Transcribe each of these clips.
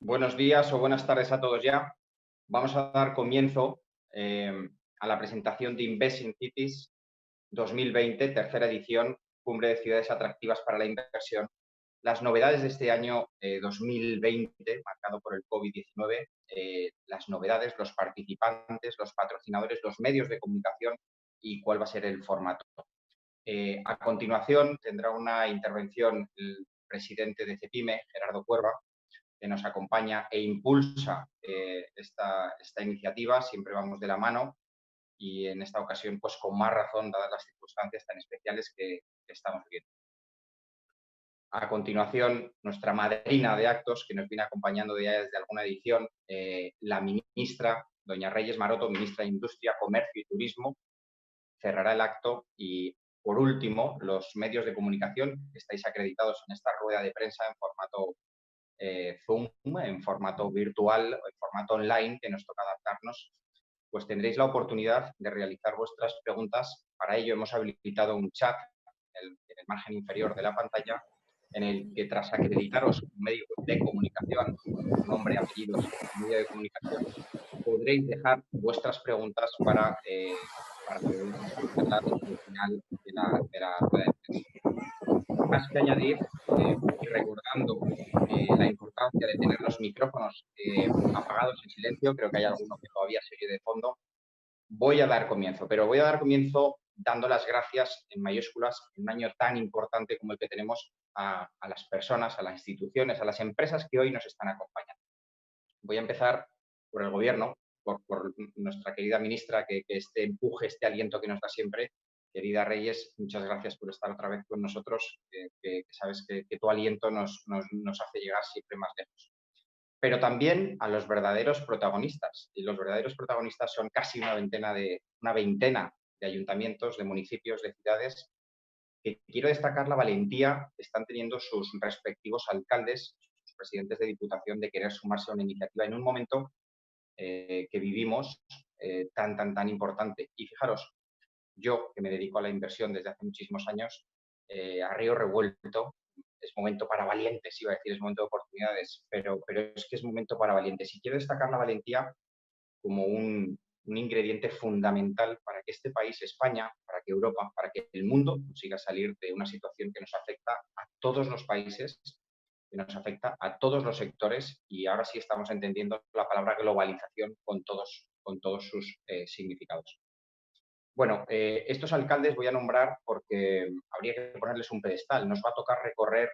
Buenos días o buenas tardes a todos ya. Vamos a dar comienzo a la presentación de Invest in Cities 2020, tercera edición, Cumbre de Ciudades Atractivas para la Inversión. Las novedades de este año 2020, marcado por el COVID-19, las novedades, los participantes, los patrocinadores, los medios de comunicación y cuál va a ser el formato. A continuación tendrá una intervención el presidente de CEPIME, Gerardo Cuerva, que nos acompaña e impulsa esta iniciativa. Siempre vamos de la mano y en esta ocasión, pues con más razón, dadas las circunstancias tan especiales que estamos viviendo. A continuación, nuestra madrina de actos, que nos viene acompañando ya desde alguna edición, la ministra, doña Reyes Maroto, ministra de Industria, Comercio y Turismo, cerrará el acto y, por último, los medios de comunicación que estáis acreditados en esta rueda de prensa en formato Zoom, en formato virtual o en formato online, que nos toca adaptarnos, pues tendréis la oportunidad de realizar vuestras preguntas. Para ello hemos habilitado un chat en el margen inferior de la pantalla, en el que tras acreditaros un medio de comunicación, nombre, apellidos, medio de comunicación, podréis dejar vuestras preguntas para poder discutirlas al final de la rueda de prensa. Más que añadir, y recordando la importancia de tener los micrófonos apagados en silencio, creo que hay alguno que todavía se oye de fondo, voy a dar comienzo, pero voy a dar comienzo dando las gracias en mayúsculas en un año tan importante como el que tenemos a las personas, a las instituciones, a las empresas que hoy nos están acompañando. Voy a empezar por el Gobierno, por nuestra querida ministra, que este empuje, este aliento que nos da siempre. Querida Reyes, muchas gracias por estar otra vez con nosotros, que sabes que tu aliento nos hace llegar siempre más lejos. Pero también a los verdaderos protagonistas. Y los verdaderos protagonistas son casi una veintena de ayuntamientos, de municipios, de ciudades, que quiero destacar la valentía que están teniendo sus respectivos alcaldes, sus presidentes de diputación, de querer sumarse a una iniciativa en un momento que vivimos tan importante. Y fijaros, yo que me dedico a la inversión desde hace muchísimos años, a río revuelto, es momento para valientes, iba a decir, es momento de oportunidades, pero es que es momento para valientes. Y quiero destacar la valentía como un ingrediente fundamental para que este país, España, para que Europa, para que el mundo consiga salir de una situación que nos afecta a todos los países, que nos afecta a todos los sectores, y ahora sí estamos entendiendo la palabra globalización con todos sus significados. Bueno, estos alcaldes voy a nombrar porque habría que ponerles un pedestal. Nos va a tocar recorrer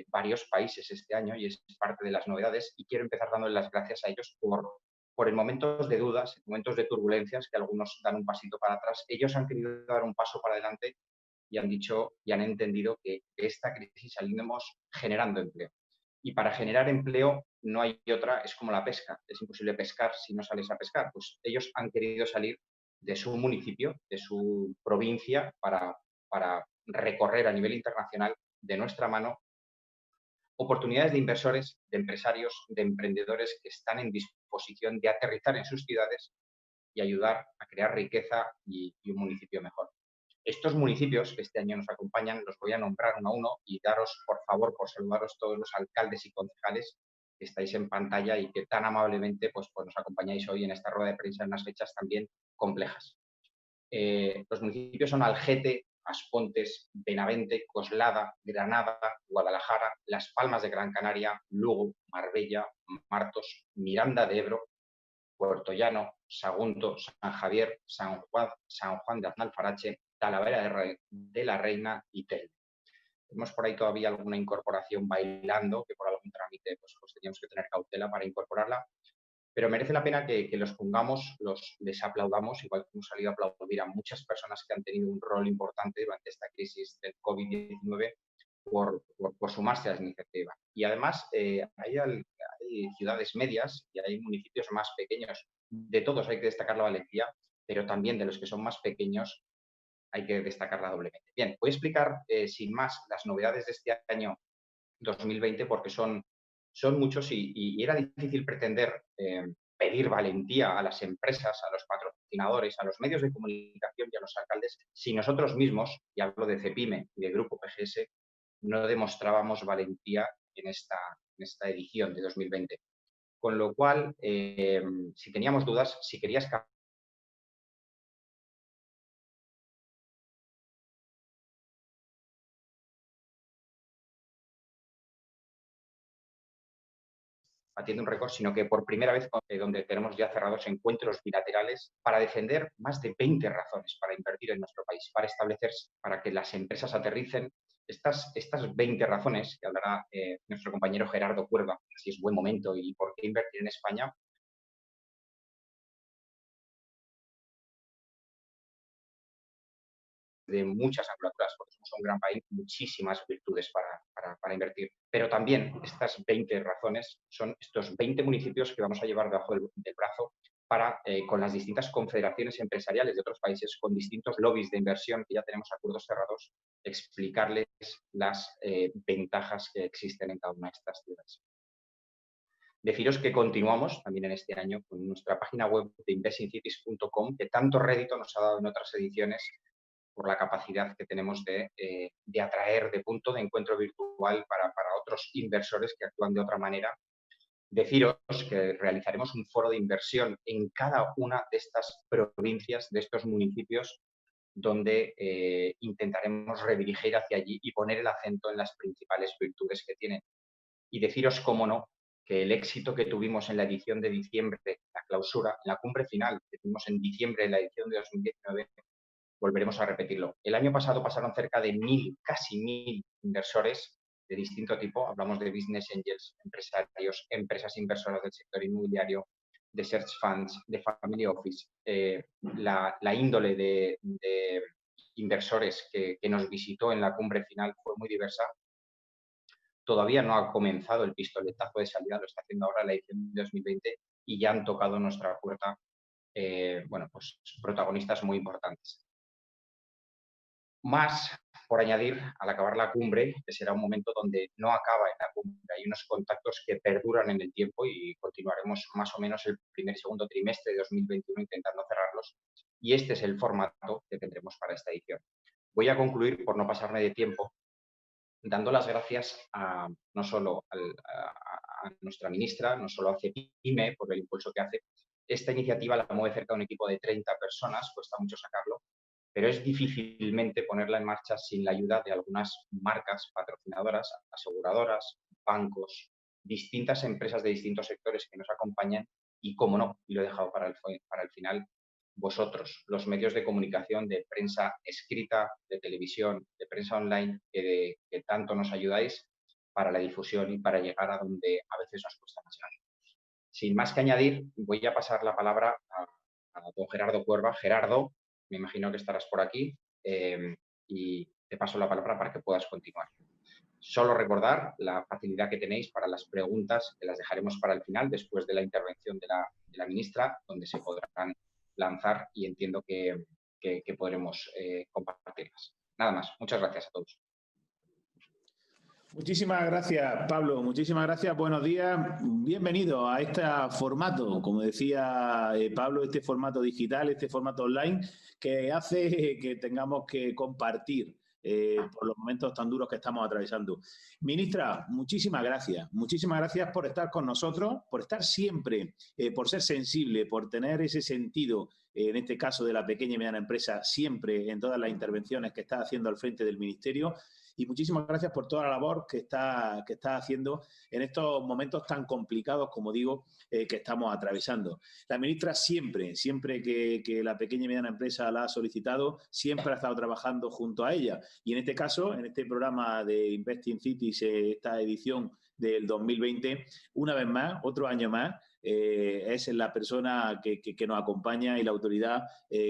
varios países este año y es parte de las novedades, y quiero empezar dándoles las gracias a ellos en momentos de dudas, en momentos de turbulencias, que algunos dan un pasito para atrás. Ellos han querido dar un paso para adelante y han dicho y han entendido que de esta crisis salimos generando empleo. Y para generar empleo no hay otra, es como la pesca. Es imposible pescar si no sales a pescar. Pues ellos han querido salir de su municipio, de su provincia, para recorrer a nivel internacional de nuestra mano oportunidades de inversores, de empresarios, de emprendedores que están en disposición de aterrizar en sus ciudades y ayudar a crear riqueza y un municipio mejor. Estos municipios que este año nos acompañan los voy a nombrar uno a uno y daros, por favor, por saludaros todos los alcaldes y concejales que estáis en pantalla y que tan amablemente pues nos acompañáis hoy en esta rueda de prensa en unas fechas también complejas. Los municipios son Algete, Aspontes, Benavente, Coslada, Granada, Guadalajara, Las Palmas de Gran Canaria, Lugo, Marbella, Martos, Miranda de Ebro, Puerto Llano, Sagunto, San Javier, San Juan de Aznalfarache, Talavera de la Reina y Tel. Tenemos por ahí todavía alguna incorporación bailando, que por algún trámite pues teníamos que tener cautela para incorporarla, pero merece la pena que los pongamos, les aplaudamos, igual que hemos salido a aplaudir a muchas personas que han tenido un rol importante durante esta crisis del COVID-19 por sumarse a la iniciativa. Y además hay ciudades medias y hay municipios más pequeños. De todos hay que destacar la valentía, pero también de los que son más pequeños hay que destacarla doblemente. Bien, voy a explicar sin más las novedades de este año 2020 porque son muchos y era difícil pretender pedir valentía a las empresas, a los patrocinadores, a los medios de comunicación y a los alcaldes si nosotros mismos, y hablo de CEPIME y de Grupo PGS, no demostrábamos valentía en esta edición de 2020. Con lo cual, si teníamos dudas, si querías batiendo un récord, sino que por primera vez donde tenemos ya cerrados encuentros bilaterales para defender más de 20 razones para invertir en nuestro país, para establecerse, para que las empresas aterricen. Estas 20 razones que hablará nuestro compañero Gerardo Cuerva, si es buen momento y por qué invertir en España, de muchas angulaturas, porque somos un gran país, muchísimas virtudes para invertir. Pero también estas 20 razones son estos 20 municipios que vamos a llevar debajo del brazo para, con las distintas confederaciones empresariales de otros países, con distintos lobbies de inversión que ya tenemos acuerdos cerrados, explicarles las ventajas que existen en cada una de estas ciudades. Deciros que continuamos también en este año con nuestra página web de investingcities.com, que tanto rédito nos ha dado en otras ediciones por la capacidad que tenemos de atraer, de punto de encuentro virtual para otros inversores que actúan de otra manera. Deciros que realizaremos un foro de inversión en cada una de estas provincias, de estos municipios, donde intentaremos redirigir hacia allí y poner el acento en las principales virtudes que tienen. Y deciros, cómo no, que el éxito que tuvimos en la edición de diciembre, la clausura, la cumbre final que tuvimos en diciembre en la edición de 2019, volveremos a repetirlo. El año pasado pasaron cerca de 1.000, casi 1.000 inversores de distinto tipo. Hablamos de business angels, empresarios, empresas inversoras del sector inmobiliario, de search funds, de family office. La índole de inversores que nos visitó en la cumbre final fue muy diversa. Todavía no ha comenzado el pistoletazo de salida, lo está haciendo ahora la edición de 2020 y ya han tocado nuestra puerta bueno, pues protagonistas muy importantes. Más, por añadir, al acabar la cumbre, que será un momento donde no acaba en la cumbre, hay unos contactos que perduran en el tiempo y continuaremos más o menos el primer y segundo trimestre de 2021 intentando cerrarlos. Y este es el formato que tendremos para esta edición. Voy a concluir, por no pasarme de tiempo, dando las gracias no solo a nuestra ministra, no solo a CEPIME por el impulso que hace. Esta iniciativa la mueve cerca de un equipo de 30 personas, cuesta mucho sacarlo, pero es difícilmente ponerla en marcha sin la ayuda de algunas marcas patrocinadoras, aseguradoras, bancos, distintas empresas de distintos sectores que nos acompañan y, cómo no, y lo he dejado para el final, vosotros, los medios de comunicación, de prensa escrita, de televisión, de prensa online, que tanto nos ayudáis para la difusión y para llegar a donde a veces nos cuesta más llegar. Sin más que añadir, voy a pasar la palabra a don Gerardo Cuerva. Gerardo, me imagino que estarás por aquí y te paso la palabra para que puedas continuar. Solo recordar la facilidad que tenéis para las preguntas, que las dejaremos para el final, después de la intervención de la ministra, donde se podrán lanzar y entiendo que podremos compartirlas. Nada más. Muchas gracias a todos. Muchísimas gracias, Pablo. Muchísimas gracias. Buenos días. Bienvenido a este formato, como decía Pablo, este formato digital, este formato online, que hace que tengamos que compartir por los momentos tan duros que estamos atravesando. Ministra, muchísimas gracias. Muchísimas gracias por estar con nosotros, por estar siempre, por ser sensible, por tener ese sentido, en este caso de la pequeña y mediana empresa, siempre en todas las intervenciones que está haciendo al frente del Ministerio. Y muchísimas gracias por toda la labor que está haciendo en estos momentos tan complicados, como digo, que estamos atravesando. La ministra siempre que la pequeña y mediana empresa la ha solicitado, siempre ha estado trabajando junto a ella. Y en este caso, en este programa de Investing Cities, esta edición del 2020, una vez más, otro año más, es la persona que nos acompaña y la autoridad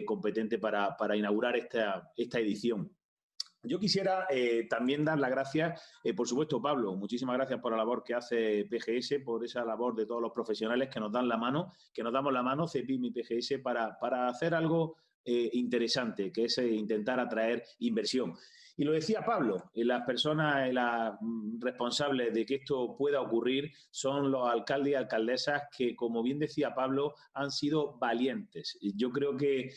competente para inaugurar esta edición. Yo quisiera también dar las gracias, por supuesto, Pablo, muchísimas gracias por la labor que hace PGS, por esa labor de todos los profesionales que nos dan la mano, que nos damos la mano, CEPIM y PGS, para hacer algo interesante, que es intentar atraer inversión. Y lo decía Pablo, las personas las responsables de que esto pueda ocurrir son los alcaldes y alcaldesas que, como bien decía Pablo, han sido valientes. Yo creo que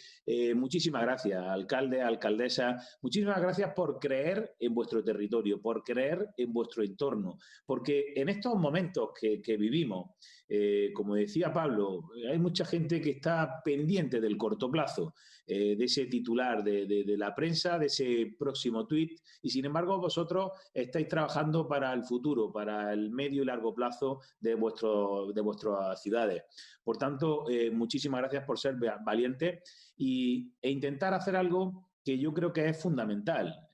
muchísimas gracias, alcaldes, alcaldesas, muchísimas gracias por creer en vuestro territorio, por creer en vuestro entorno, porque en estos momentos que vivimos, como decía Pablo, hay mucha gente que está pendiente del corto plazo, de ese titular de la prensa, de ese próximo tuit, y sin embargo vosotros estáis trabajando para el futuro, para el medio y largo plazo de vuestras ciudades. Por tanto, muchísimas gracias por ser valientes e intentar hacer algo que yo creo que es fundamental,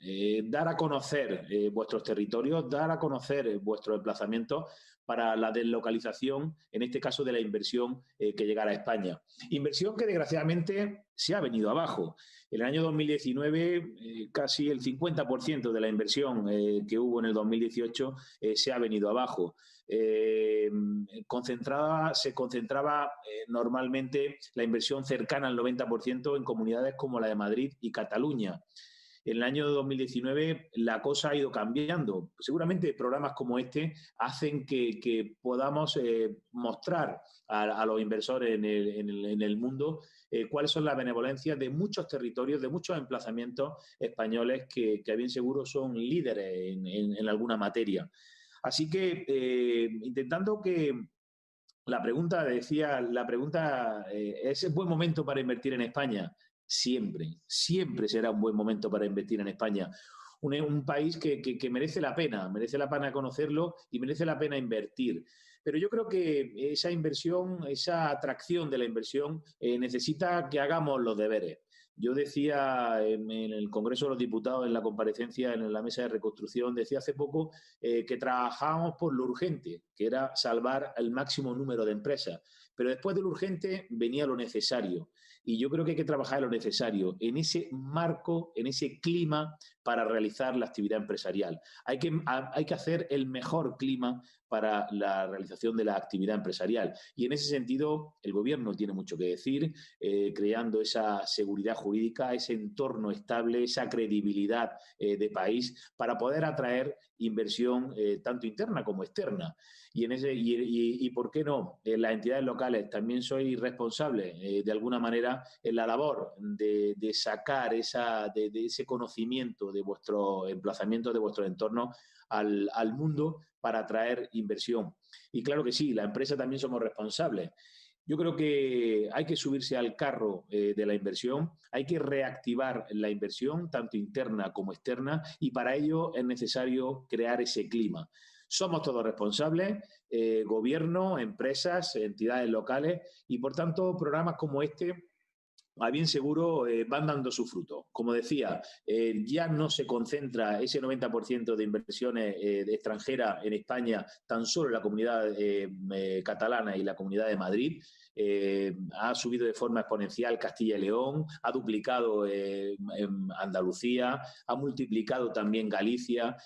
dar a conocer vuestros territorios, dar a conocer vuestros emplazamientos para la deslocalización, en este caso de la inversión que llegará a España. Inversión que desgraciadamente se ha venido abajo. En el año 2019, casi el 50% de la inversión que hubo en el 2018 se ha venido abajo. Se concentraba normalmente la inversión cercana al 90% en comunidades como la de Madrid y Cataluña. En el año 2019 la cosa ha ido cambiando. Seguramente programas como este hacen que podamos mostrar a los inversores en el mundo cuáles son las benevolencias de muchos territorios, de muchos emplazamientos españoles que a bien seguro son líderes en alguna materia. Así que intentando que la pregunta ¿es buen momento para invertir en España? Siempre, siempre será un buen momento para invertir en España. Un país que merece la pena conocerlo y merece la pena invertir. Pero yo creo que esa inversión, esa atracción de la inversión necesita que hagamos los deberes. Yo decía en el Congreso de los Diputados, en la comparecencia en la mesa de reconstrucción, decía hace poco que trabajábamos por lo urgente, que era salvar el máximo número de empresas. Pero después de lo urgente venía lo necesario. Y yo creo que hay que trabajar en lo necesario, en ese marco, en ese clima para realizar la actividad empresarial. Hay que hacer el mejor clima para la realización de la actividad empresarial. Y en ese sentido, el Gobierno tiene mucho que decir, creando esa seguridad jurídica, ese entorno estable, esa credibilidad de país para poder atraer inversión tanto interna como externa. Y ¿por qué no? Las entidades locales también sois responsables, de alguna manera, en la labor de sacar de ese conocimiento de vuestro emplazamiento, de vuestro entorno al mundo para atraer inversión. Y claro que sí, la empresa también somos responsables. Yo creo que hay que subirse al carro de la inversión, hay que reactivar la inversión, tanto interna como externa, y para ello es necesario crear ese clima. Somos todos responsables, gobierno, empresas, entidades locales, y por tanto programas como este a bien seguro van dando su fruto. Como decía, ya no se concentra ese 90% de inversiones extranjeras en España tan solo en la comunidad catalana y la comunidad de Madrid. Ha subido de forma exponencial Castilla y León, ha duplicado en Andalucía, ha multiplicado también Galicia.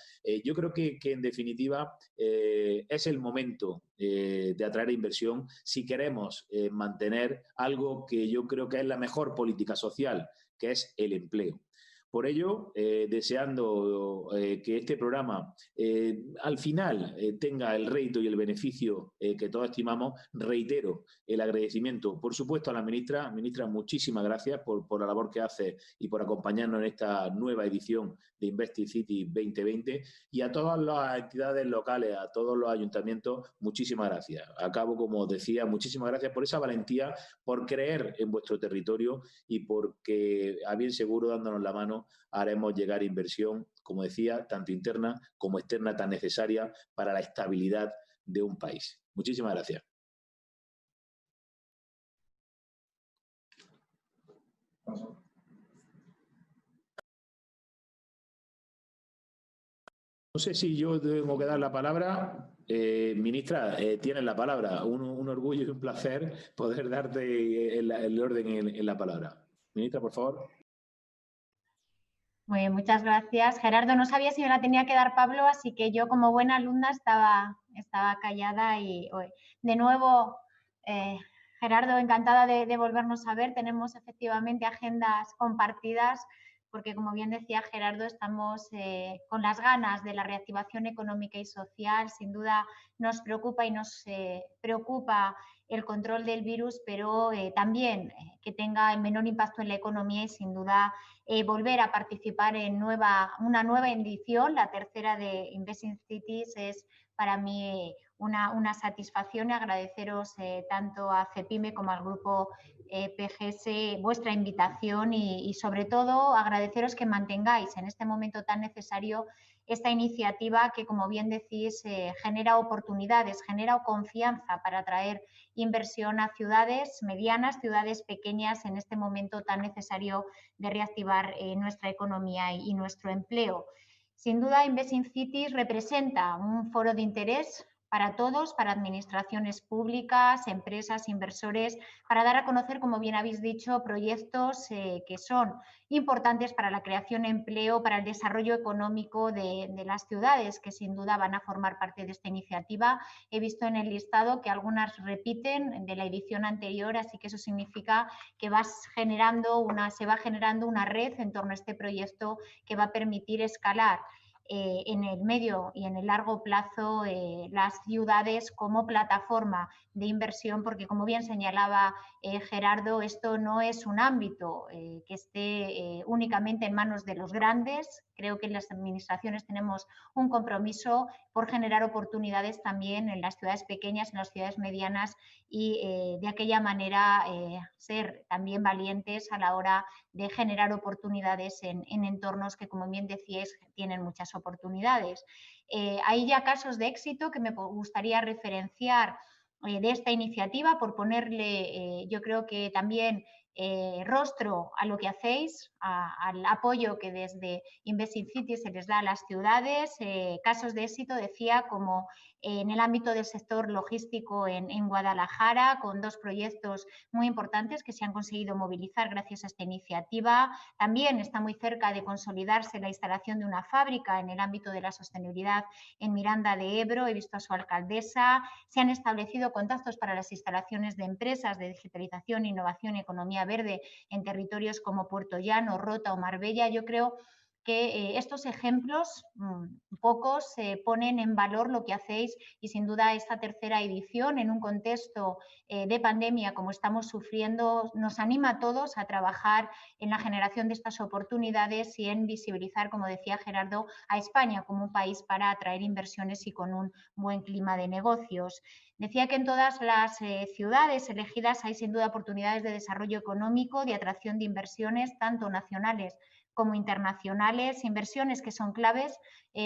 Yo creo que en definitiva es el momento de atraer inversión si queremos mantener algo que yo creo que es la mejor política social, que es el empleo. Por ello, deseando que este programa al final tenga el rédito y el beneficio que todos estimamos, reitero el agradecimiento, por supuesto, a la ministra. Ministra, muchísimas gracias por la labor que hace y por acompañarnos en esta nueva edición de InvestICity 2020, y a todas las entidades locales, a todos los ayuntamientos, muchísimas gracias. Acabo, como os decía, muchísimas gracias por esa valentía, por creer en vuestro territorio y porque, a bien seguro, dándonos la mano, haremos llegar inversión, como decía, tanto interna como externa, tan necesaria para la estabilidad de un país. Muchísimas gracias. No sé si yo tengo que dar la palabra. Ministra, tienes la palabra. Un orgullo y un placer poder darte el orden en la palabra. Ministra, por favor. Muy bien, muchas gracias. Gerardo, no sabía si me la tenía que dar Pablo, así que yo como buena alumna estaba callada. Y de nuevo, Gerardo, encantada de volvernos a ver. Tenemos efectivamente agendas compartidas, porque como bien decía Gerardo, estamos con las ganas de la reactivación económica y social. Sin duda nos preocupa y nos preocupa el control del virus, pero también que tenga el menor impacto en la economía y sin duda volver a participar en una nueva edición, la tercera de Investing Cities, es para mí una satisfacción, y agradeceros tanto a CEPIME como al grupo PGS vuestra invitación y sobre todo agradeceros que mantengáis en este momento tan necesario esta iniciativa que, como bien decís, genera oportunidades, genera confianza para atraer inversión a ciudades medianas, ciudades pequeñas, en este momento tan necesario de reactivar nuestra economía y nuestro empleo. Sin duda, Investing Cities representa un foro de interés para todos, para administraciones públicas, empresas, inversores, para dar a conocer, como bien habéis dicho, proyectos que son importantes para la creación de empleo, para el desarrollo económico de las ciudades, que sin duda van a formar parte de esta iniciativa. He visto en el listado que algunas repiten de la edición anterior, así que eso significa que se va generando una red en torno a este proyecto que va a permitir escalar en el medio y en el largo plazo las ciudades como plataforma de inversión, porque como bien señalaba Gerardo, esto no es un ámbito que esté únicamente en manos de los grandes. Creo que en las administraciones tenemos un compromiso por generar oportunidades también en las ciudades pequeñas, en las ciudades medianas y de aquella manera ser también valientes a la hora de generar oportunidades en entornos que, como bien decíais, tienen muchas oportunidades. Hay ya casos de éxito que me gustaría referenciar de esta iniciativa por ponerle, yo creo que también rostro a lo que hacéis, al apoyo que desde Investing Cities se les da a las ciudades, casos de éxito, decía, como en el ámbito del sector logístico en Guadalajara, con 2 proyectos muy importantes que se han conseguido movilizar gracias a esta iniciativa. También está muy cerca de consolidarse la instalación de una fábrica en el ámbito de la sostenibilidad en Miranda de Ebro. He visto a su alcaldesa. Se han establecido contactos para las instalaciones de empresas de digitalización, innovación y economía verde en territorios como Puerto Llano, Rota o Marbella. Yo creo que estos ejemplos pocos ponen en valor lo que hacéis y sin duda esta tercera edición en un contexto de pandemia como estamos sufriendo nos anima a todos a trabajar en la generación de estas oportunidades y en visibilizar, como decía Gerardo, a España como un país para atraer inversiones y con un buen clima de negocios. Decía que en todas las ciudades elegidas hay sin duda oportunidades de desarrollo económico, de atracción de inversiones tanto nacionales como internacionales, inversiones que son claves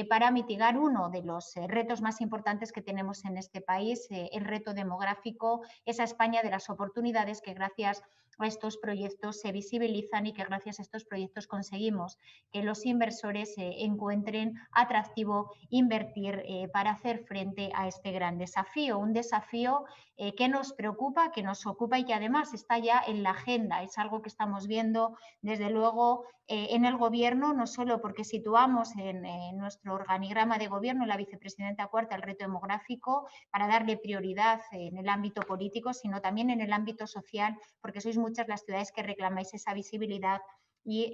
para mitigar uno de los retos más importantes que tenemos en este país, el reto demográfico, esa España de las oportunidades que gracias a estos proyectos se visibilizan y que gracias a estos proyectos conseguimos que los inversores encuentren atractivo invertir para hacer frente a este gran desafío, un desafío que nos preocupa, que nos ocupa y que además está ya en la agenda. Es algo que estamos viendo desde luego en el Gobierno, no solo porque situamos en nuestro organigrama de Gobierno la vicepresidenta cuarta el reto demográfico para darle prioridad en el ámbito político, sino también en el ámbito social, porque sois muchas las ciudades que reclamáis esa visibilidad y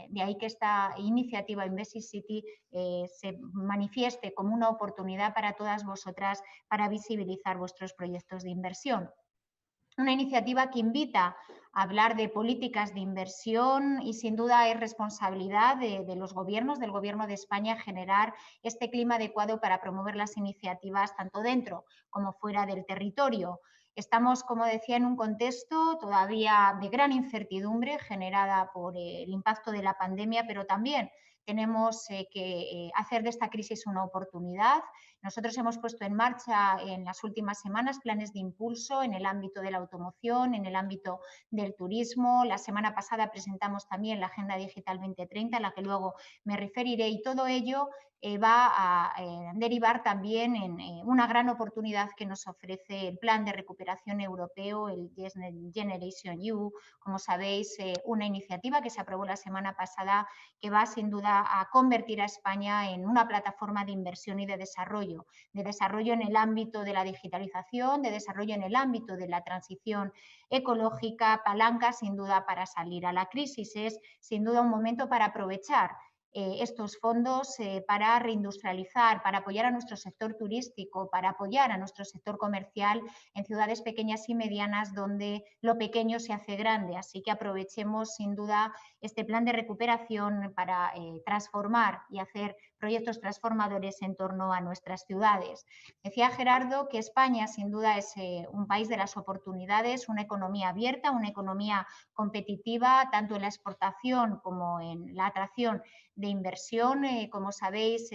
de ahí que esta iniciativa Investing City se manifieste como una oportunidad para todas vosotras para visibilizar vuestros proyectos de inversión. Una iniciativa que invita a hablar de políticas de inversión y sin duda es responsabilidad de los gobiernos, del Gobierno de España, generar este clima adecuado para promover las iniciativas tanto dentro como fuera del territorio. Estamos, como decía, en un contexto todavía de gran incertidumbre generada por el impacto de la pandemia, pero también tenemos que hacer de esta crisis una oportunidad. Nosotros hemos puesto en marcha en las últimas semanas planes de impulso en el ámbito de la automoción, en el ámbito del turismo. La semana pasada presentamos también la Agenda Digital 2030, a la que luego me referiré, y todo ello va a derivar también en una gran oportunidad que nos ofrece el Plan de Recuperación Europeo, el Generation EU, como sabéis, una iniciativa que se aprobó la semana pasada que va sin duda a convertir a España en una plataforma de inversión y de desarrollo desarrollo en el ámbito de la digitalización, de desarrollo en el ámbito de la transición ecológica, palanca sin duda para salir a la crisis. Es sin duda un momento para aprovechar estos fondos para reindustrializar, para apoyar a nuestro sector turístico, para apoyar a nuestro sector comercial en ciudades pequeñas y medianas donde lo pequeño se hace grande. Así que aprovechemos sin duda este plan de recuperación para transformar y hacer proyectos transformadores en torno a nuestras ciudades. Decía Gerardo que España sin duda es un país de las oportunidades, una economía abierta, una economía competitiva, tanto en la exportación como en la atracción de inversión. Como sabéis,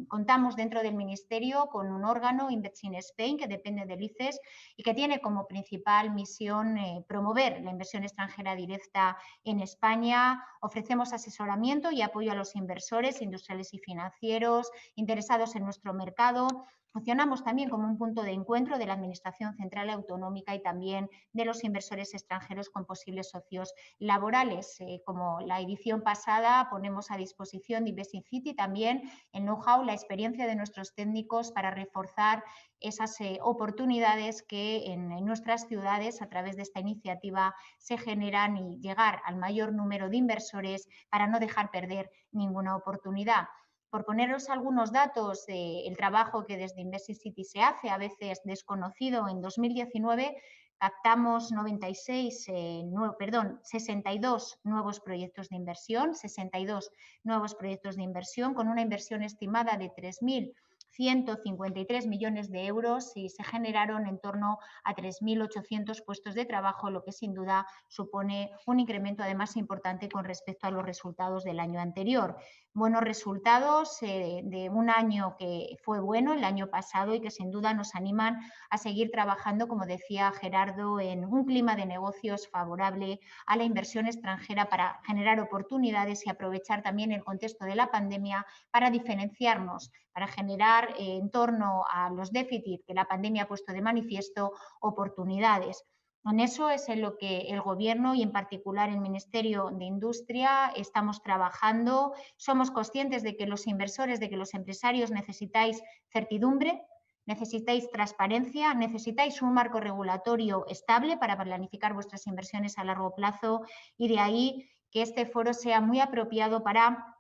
contamos dentro del Ministerio con un órgano, Invest in Spain, que depende del ICES y que tiene como principal misión promover la inversión extranjera directa en España. Ofrecemos asesoramiento y apoyo a los inversores industriales y financieros interesados en nuestro mercado. Funcionamos también como un punto de encuentro de la Administración Central y Autonómica y también de los inversores extranjeros con posibles socios laborales. Como la edición pasada, ponemos a disposición de Invest in City también el know-how, la experiencia de nuestros técnicos para reforzar esas oportunidades que en nuestras ciudades a través de esta iniciativa se generan y llegar al mayor número de inversores para no dejar perder ninguna oportunidad. Por poneros algunos datos del trabajo que desde Invest in City se hace, a veces desconocido, en 2019 captamos 62 nuevos proyectos de inversión, 62 nuevos proyectos de inversión con una inversión estimada de 3.153 millones de euros y se generaron en torno a 3.800 puestos de trabajo, lo que sin duda supone un incremento además importante con respecto a los resultados del año anterior. Buenos resultados de un año que fue bueno el año pasado y que sin duda nos animan a seguir trabajando, como decía Gerardo, en un clima de negocios favorable a la inversión extranjera para generar oportunidades y aprovechar también el contexto de la pandemia para diferenciarnos, para generar en torno a los déficits que la pandemia ha puesto de manifiesto oportunidades. En eso es en lo que el Gobierno y en particular el Ministerio de Industria estamos trabajando. Somos conscientes de que los inversores, de que los empresarios necesitáis certidumbre, necesitáis transparencia, necesitáis un marco regulatorio estable para planificar vuestras inversiones a largo plazo y de ahí que este foro sea muy apropiado para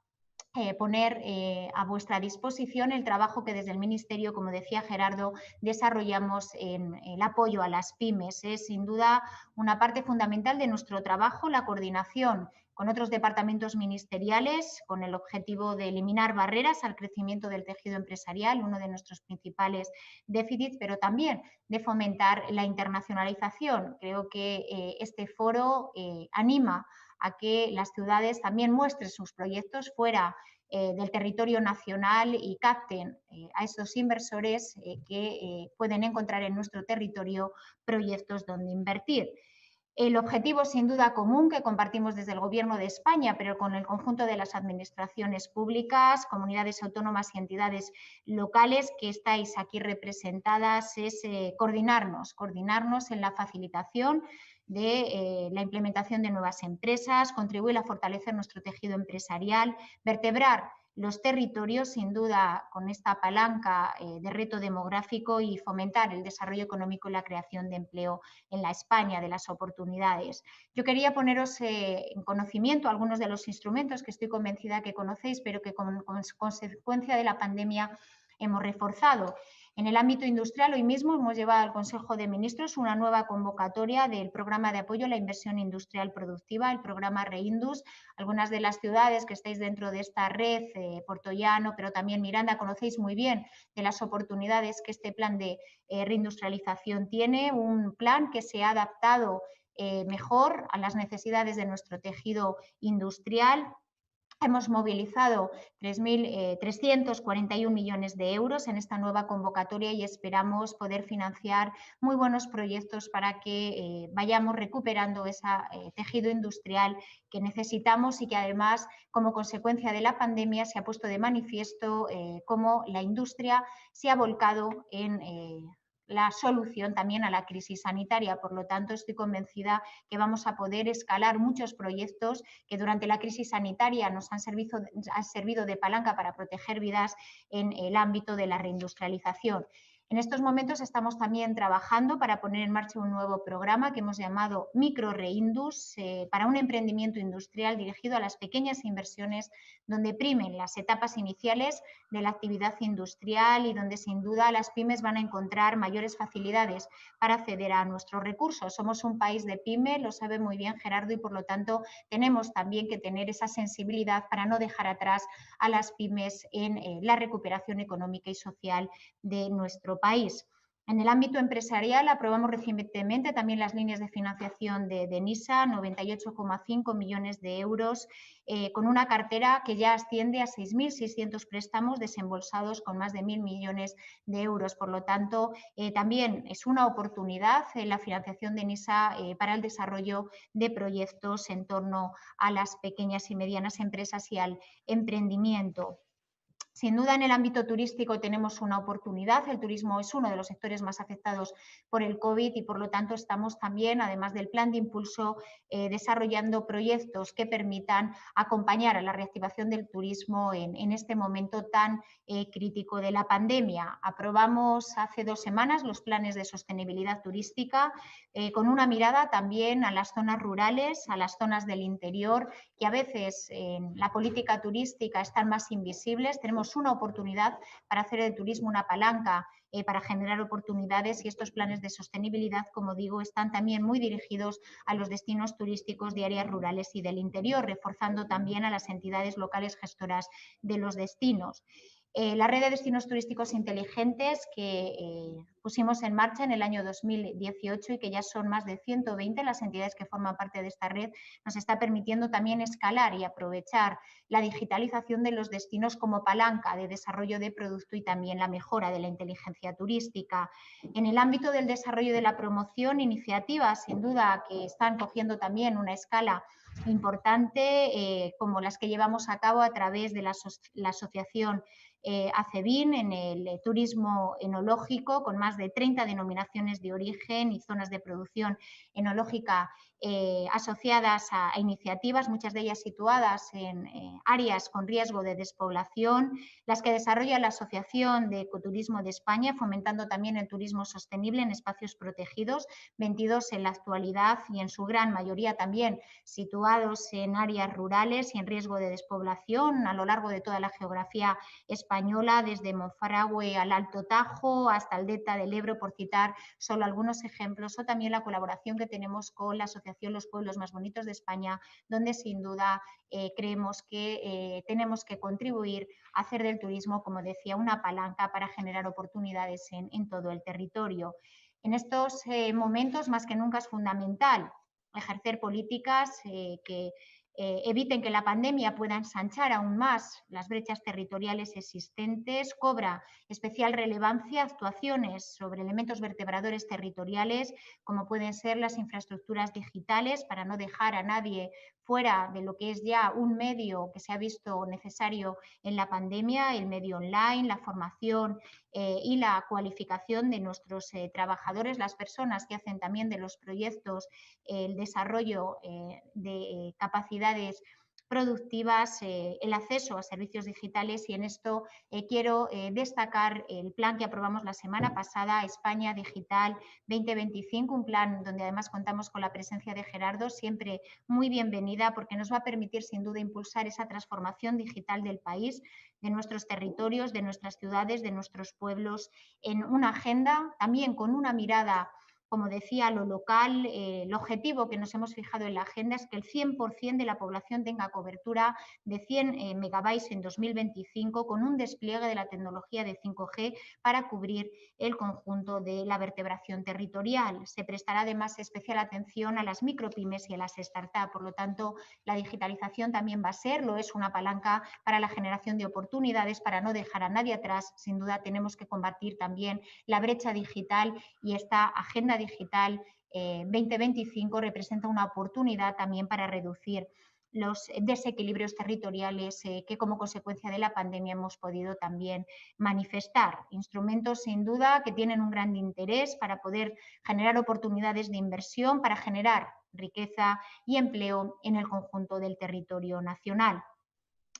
poner a vuestra disposición el trabajo que desde el Ministerio, como decía Gerardo, desarrollamos en el apoyo a las pymes. Es sin duda una parte fundamental de nuestro trabajo, la coordinación con otros departamentos ministeriales con el objetivo de eliminar barreras al crecimiento del tejido empresarial, uno de nuestros principales déficits, pero también de fomentar la internacionalización. Creo que este foro anima a que las ciudades también muestren sus proyectos fuera del territorio nacional y capten a esos inversores que pueden encontrar en nuestro territorio proyectos donde invertir. El objetivo sin duda común que compartimos desde el Gobierno de España, pero con el conjunto de las administraciones públicas, comunidades autónomas y entidades locales que estáis aquí representadas, es coordinarnos en la facilitación de la implementación de nuevas empresas, contribuir a fortalecer nuestro tejido empresarial, vertebrar los territorios, sin duda, con esta palanca de reto demográfico y fomentar el desarrollo económico y la creación de empleo en la España de las oportunidades. Yo quería poneros en conocimiento algunos de los instrumentos que estoy convencida que conocéis, pero que con consecuencia de la pandemia hemos reforzado. En el ámbito industrial, hoy mismo hemos llevado al Consejo de Ministros una nueva convocatoria del programa de apoyo a la inversión industrial productiva, el programa Reindus. Algunas de las ciudades que estáis dentro de esta red, Puerto Llano, pero también Miranda, conocéis muy bien de las oportunidades que este plan de reindustrialización tiene, un plan que se ha adaptado mejor a las necesidades de nuestro tejido industrial. Hemos movilizado 341 millones de euros en esta nueva convocatoria y esperamos poder financiar muy buenos proyectos para que vayamos recuperando ese tejido industrial que necesitamos y que además, como consecuencia de la pandemia, se ha puesto de manifiesto cómo la industria se ha volcado en la solución también a la crisis sanitaria. Por lo tanto, estoy convencida que vamos a poder escalar muchos proyectos que durante la crisis sanitaria nos han servido de palanca para proteger vidas en el ámbito de la reindustrialización. En estos momentos estamos también trabajando para poner en marcha un nuevo programa que hemos llamado Micro Reindus, para un emprendimiento industrial dirigido a las pequeñas inversiones donde primen las etapas iniciales de la actividad industrial y donde sin duda las pymes van a encontrar mayores facilidades para acceder a nuestros recursos. Somos un país de pyme, lo sabe muy bien Gerardo, y por lo tanto tenemos también que tener esa sensibilidad para no dejar atrás a las pymes en la recuperación económica y social de nuestro país. En el ámbito empresarial aprobamos recientemente también las líneas de financiación de NISA, 98,5 millones de euros, con una cartera que ya asciende a 6.600 préstamos desembolsados con más de 1.000 millones de euros. Por lo tanto, también es una oportunidad la financiación de NISA para el desarrollo de proyectos en torno a las pequeñas y medianas empresas y al emprendimiento. Sin duda, en el ámbito turístico tenemos una oportunidad. El turismo es uno de los sectores más afectados por el COVID y, por lo tanto, estamos también, además del plan de impulso, desarrollando proyectos que permitan acompañar a la reactivación del turismo en este momento tan crítico de la pandemia. Aprobamos hace 2 semanas los planes de sostenibilidad turística, con una mirada también a las zonas rurales, a las zonas del interior, que a veces en la política turística están más invisibles. Tenemos una oportunidad para hacer del turismo una palanca para generar oportunidades, y estos planes de sostenibilidad, como digo, están también muy dirigidos a los destinos turísticos de áreas rurales y del interior, reforzando también a las entidades locales gestoras de los destinos. La red de destinos turísticos inteligentes que pusimos en marcha en el año 2018 y que ya son más de 120 las entidades que forman parte de esta red, nos está permitiendo también escalar y aprovechar la digitalización de los destinos como palanca de desarrollo de producto y también la mejora de la inteligencia turística. En el ámbito del desarrollo de la promoción, iniciativas sin duda que están cogiendo también una escala importante, como las que llevamos a cabo a través de la asociación ACEBIN en el turismo enológico, con más de 30 denominaciones de origen y zonas de producción enológica asociadas a iniciativas, muchas de ellas situadas en áreas con riesgo de despoblación, las que desarrolla la Asociación de Ecoturismo de España, fomentando también el turismo sostenible en espacios protegidos, 22 en la actualidad y en su gran mayoría también situados en áreas rurales y en riesgo de despoblación a lo largo de toda la geografía española, desde Monfragüe al Alto Tajo hasta el delta del Ebro, por citar solo algunos ejemplos, o también la colaboración que tenemos con la Asociación Los Pueblos Más Bonitos de España, donde sin duda creemos que tenemos que contribuir a hacer del turismo, como decía, una palanca para generar oportunidades en todo el territorio. En estos momentos, más que nunca, es fundamental ejercer políticas que eviten que la pandemia pueda ensanchar aún más las brechas territoriales existentes. Cobra especial relevancia actuaciones sobre elementos vertebradores territoriales, como pueden ser las infraestructuras digitales, para no dejar a nadie fuera de lo que es ya un medio que se ha visto necesario en la pandemia, el medio online, la formación y la cualificación de nuestros trabajadores, las personas que hacen también de los proyectos el desarrollo de capacidades productivas, el acceso a servicios digitales, y en esto quiero destacar el plan que aprobamos la semana pasada, España Digital 2025, un plan donde además contamos con la presencia de Gerardo, siempre muy bienvenida, porque nos va a permitir sin duda impulsar esa transformación digital del país, de nuestros territorios, de nuestras ciudades, de nuestros pueblos, en una agenda también con una mirada, como decía, a lo local. El objetivo que nos hemos fijado en la agenda es que el 100% de la población tenga cobertura de 100 megabytes en 2025, con un despliegue de la tecnología de 5G para cubrir el conjunto de la vertebración territorial. Se prestará además especial atención a las micropymes y a las startups. Por lo tanto, la digitalización también va a ser, lo es, una palanca para la generación de oportunidades, para no dejar a nadie atrás. Sin duda tenemos que combatir también la brecha digital, y esta agenda digital 2025 representa una oportunidad también para reducir los desequilibrios territoriales que como consecuencia de la pandemia hemos podido también manifestar. Instrumentos sin duda que tienen un gran interés para poder generar oportunidades de inversión, para generar riqueza y empleo en el conjunto del territorio nacional.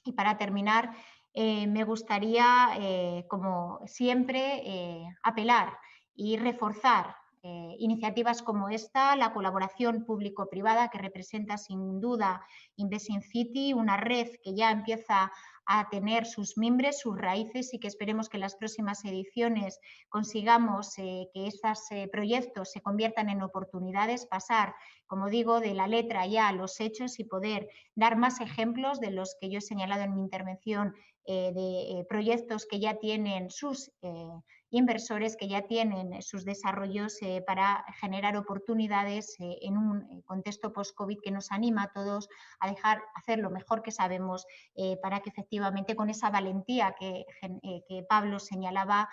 Y para terminar, me gustaría, como siempre, apelar y reforzar iniciativas como esta, la colaboración público-privada que representa sin duda Invest in City, una red que ya empieza a tener sus mimbres, sus raíces, y que esperemos que en las próximas ediciones consigamos que estos proyectos se conviertan en oportunidades, pasar, como digo, de la letra ya a los hechos y poder dar más ejemplos de los que yo he señalado en mi intervención, de proyectos que ya tienen sus inversores, que ya tienen sus desarrollos para generar oportunidades en un contexto post-COVID que nos anima a todos a hacer lo mejor que sabemos para que efectivamente con esa valentía que Pablo señalaba,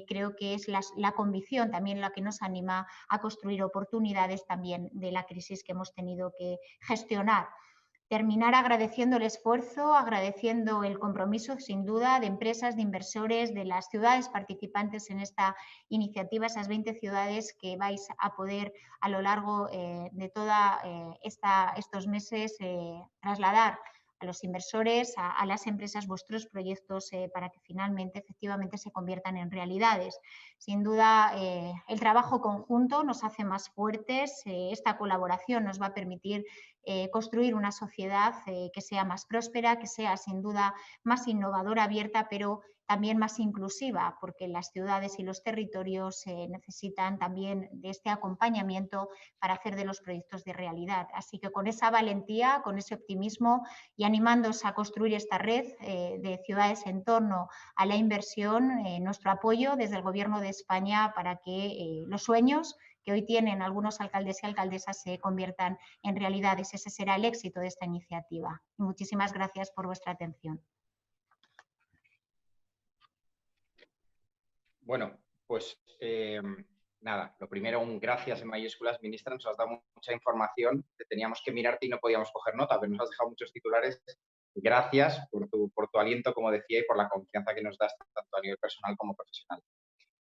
creo que es la convicción también la que nos anima a construir oportunidades también de la crisis que hemos tenido que gestionar. Terminar agradeciendo el esfuerzo, agradeciendo el compromiso, sin duda, de empresas, de inversores, de las ciudades participantes en esta iniciativa, esas 20 ciudades que vais a poder a lo largo de todos estos meses trasladar a los inversores, a las empresas, vuestros proyectos para que finalmente, efectivamente, se conviertan en realidades. Sin duda, el trabajo conjunto nos hace más fuertes, esta colaboración nos va a permitir construir una sociedad que sea más próspera, que sea sin duda más innovadora, abierta, pero también más inclusiva, porque las ciudades y los territorios necesitan también de este acompañamiento para hacer de los proyectos de realidad. Así que con esa valentía, con ese optimismo y animándoos a construir esta red de ciudades en torno a la inversión, nuestro apoyo desde el Gobierno de España para que los sueños que hoy tienen algunos alcaldes y alcaldesas se conviertan en realidades. Ese será el éxito de esta iniciativa. Y muchísimas gracias por vuestra atención. Bueno, pues nada, lo primero, un gracias en mayúsculas, ministra. Nos has dado mucha información, teníamos que mirarte y no podíamos coger nota, pero nos has dejado muchos titulares. Gracias por tu aliento, como decía, y por la confianza que nos das tanto a nivel personal como profesional.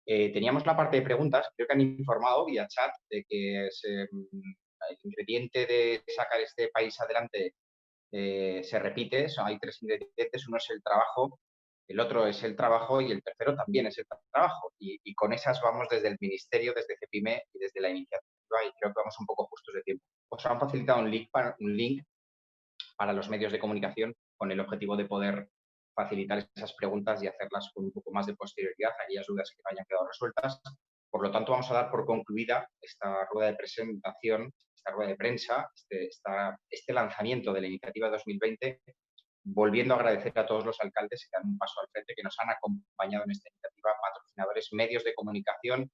Teníamos la parte de preguntas, creo que han informado vía chat de que el ingrediente de sacar este país adelante se repite. Hay 3 ingredientes, uno es el trabajo, el otro es el trabajo y el tercero también es el trabajo. Y con esas vamos desde el Ministerio, desde CEPIME y desde la iniciativa, y creo que vamos un poco justos de tiempo. Os han facilitado un link para los medios de comunicación con el objetivo de poder facilitar esas preguntas y hacerlas con un poco más de posterioridad, aquellas dudas que no hayan quedado resueltas. Por lo tanto, vamos a dar por concluida esta rueda de presentación, esta rueda de prensa, este lanzamiento de la iniciativa 2020, volviendo a agradecer a todos los alcaldes que dan un paso al frente, que nos han acompañado en esta iniciativa, patrocinadores, medios de comunicación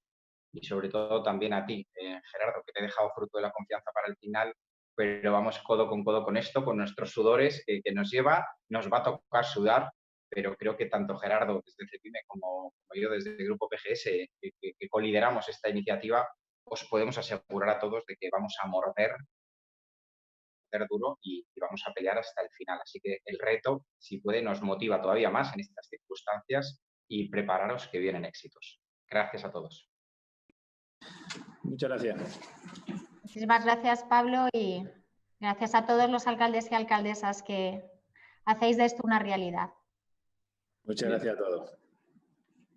y sobre todo también a ti, Gerardo, que te he dejado fruto de la confianza para el final, pero vamos codo con esto, con nuestros sudores que nos va a tocar sudar, pero creo que tanto Gerardo desde CEPIME como yo desde el Grupo PGS, que colideramos esta iniciativa, os podemos asegurar a todos de que vamos a morder duro y vamos a pelear hasta el final. Así que el reto, si puede, nos motiva todavía más en estas circunstancias y prepararos que vienen éxitos. Gracias a todos. Muchas gracias. Muchísimas gracias, Pablo, y gracias a todos los alcaldes y alcaldesas que hacéis de esto una realidad. Muchas gracias a todos.